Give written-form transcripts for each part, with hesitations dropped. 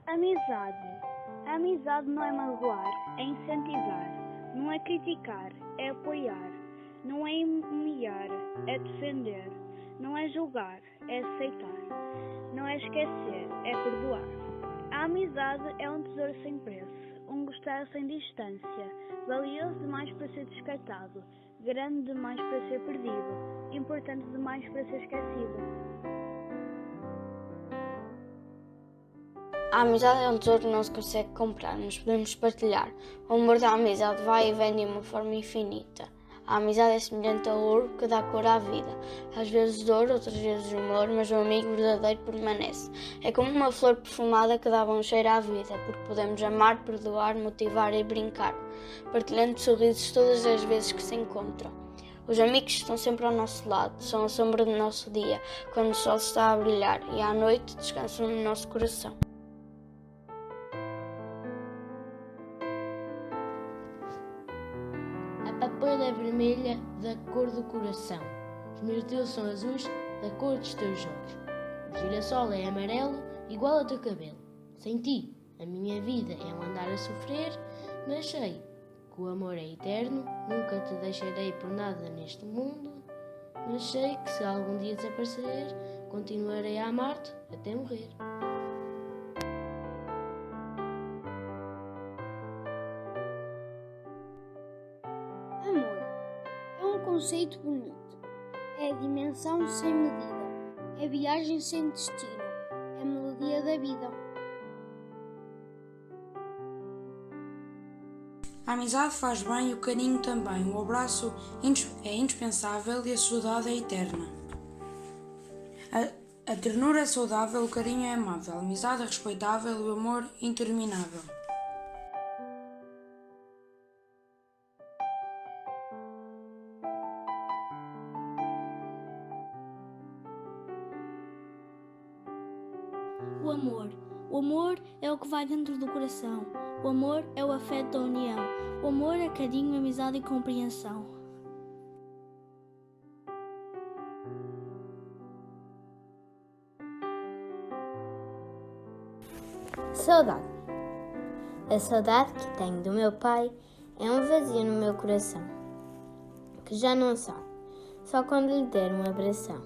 Amizade. A amizade não é magoar, é incentivar. Não é criticar, é apoiar. Não é humilhar, é defender. Não é julgar, é aceitar. Não é esquecer, é perdoar. A amizade é um tesouro sem preço, um gostar sem distância, valioso demais para ser descartado, grande demais para ser perdido, importante demais para ser esquecido. A amizade é um tesouro que não se consegue comprar, mas podemos partilhar. O amor da amizade vai e vem de uma forma infinita. A amizade é semelhante ao ouro que dá cor à vida. Às vezes dor, outras vezes humor, mas o amigo verdadeiro permanece. É como uma flor perfumada que dá bom cheiro à vida, porque podemos amar, perdoar, motivar e brincar, partilhando sorrisos todas as vezes que se encontram. Os amigos estão sempre ao nosso lado, são a sombra do nosso dia, quando o sol está a brilhar, e à noite descansam no nosso coração. A papoila é vermelha, da cor do coração. Os meus dedos são azuis, da cor dos teus olhos. O girassol é amarelo, igual ao teu cabelo. Sem ti, a minha vida é um andar a sofrer, mas sei que o amor é eterno, nunca te deixarei por nada neste mundo. Mas sei que se algum dia desaparecer, continuarei a amar-te até morrer. Amor é um conceito bonito. É a dimensão sem medida. É viagem sem destino. É a melodia da vida. A amizade faz bem e o carinho também. O abraço é indispensável e a saudade é eterna. A ternura é saudável, o carinho é amável, a amizade é respeitável e o amor interminável. O amor. O amor é o que vai dentro do coração. O amor é o afeto da união. O amor é carinho, amizade e compreensão. Saudade. A saudade que tenho do meu pai é um vazio no meu coração, que já não sabe, só quando lhe der um abração.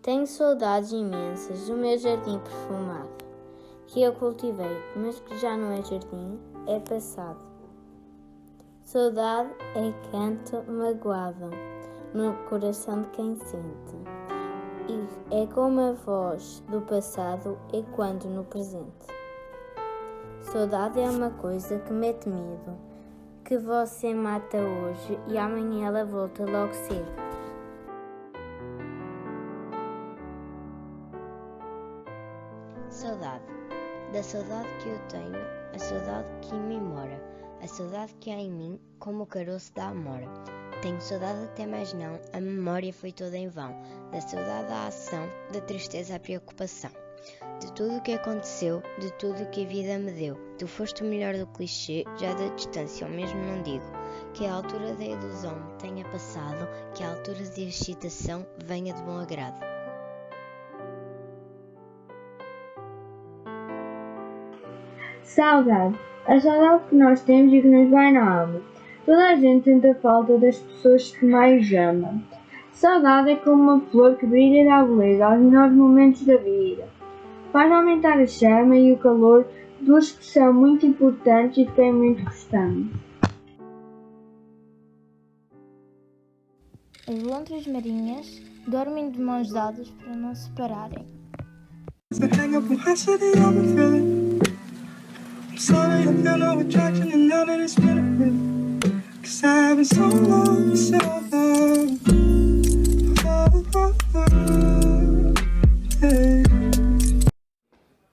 Tenho saudades imensas do meu jardim perfumado, que eu cultivei, mas que já não é jardim, é passado. Saudade é canto magoado no coração de quem sente, e é como a voz do passado ecoando no presente. Saudade é uma coisa que mete medo, que você mata hoje e amanhã ela volta logo cedo. Saudade. Da saudade que eu tenho, a saudade que em mim mora, a saudade que há em mim, como o caroço da amora. Tenho saudade até mais não, a memória foi toda em vão, da saudade à ação, da tristeza à preocupação. De tudo o que aconteceu, de tudo o que a vida me deu, tu foste o melhor do clichê, já da distância eu mesmo não digo. Que a altura da ilusão me tenha passado, que a altura de excitação venha de bom agrado. Saudade. A saudade que nós temos e que nos vai na alma. Toda a gente sente a falta das pessoas que mais ama. Saudade é como uma flor que brilha e dá beleza aos menores momentos da vida. Faz aumentar a chama e o calor, duas que são muito importantes e de quem muito gostamos. As lontras marinhas dormem de mãos dadas para não se separarem.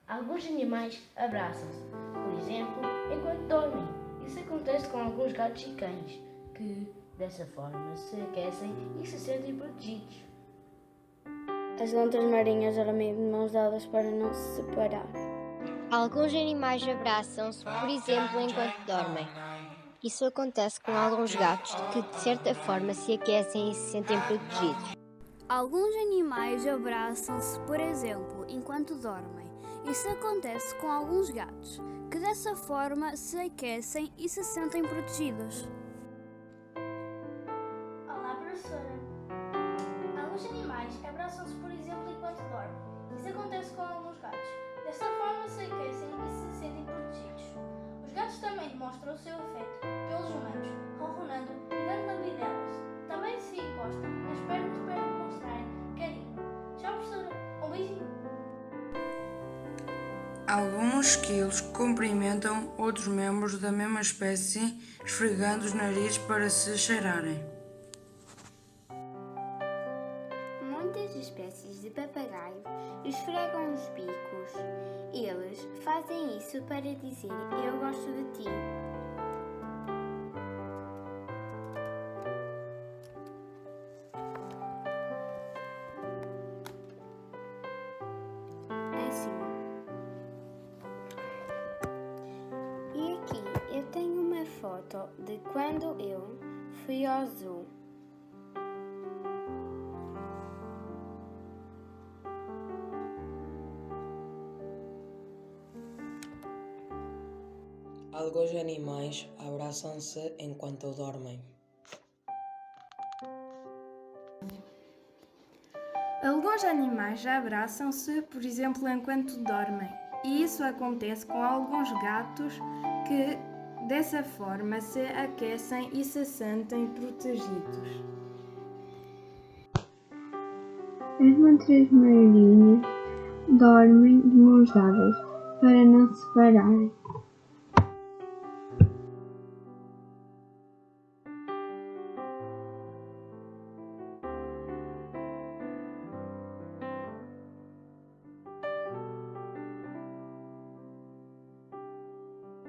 Alguns animais abraçam-se, por exemplo, enquanto dormem. Isso acontece com alguns gatos e cães, que, dessa forma, se aquecem e se sentem protegidos. As lontras marinhas dormem de mãos dadas para não se separar. Alguns animais abraçam-se, por exemplo, enquanto dormem. Isso acontece com alguns gatos que, de certa forma, se aquecem e se sentem protegidos. Alguns animais abraçam-se, por exemplo, enquanto dormem. Isso acontece com alguns gatos, que dessa forma se aquecem e se sentem protegidos. Olá, professora. Alguns animais abraçam-se, por exemplo, enquanto dormem. Isso acontece com alguns gatos. Desta forma se aquecem e se sentem protegidos. Os gatos também demonstram o seu afeto pelos humanos, ronronando e dando lambidelas. Também se encostam nas pernas para demonstrarem carinho. Tchau, professora. Um beijinho. Alguns esquilos cumprimentam outros membros da mesma espécie, esfregando os narizes para se cheirarem. Muitas espécies de papagaio esfregam os bicos. Eles fazem isso para dizer eu gosto de ti. Assim. E aqui eu tenho uma foto de quando eu fui ao zoo. Alguns animais abraçam-se enquanto dormem. Alguns animais abraçam-se, por exemplo, enquanto dormem, e isso acontece com alguns gatos que, dessa forma, se aquecem e se sentem protegidos. As manteigas marinhas dormem de mãos dadas para não se separarem.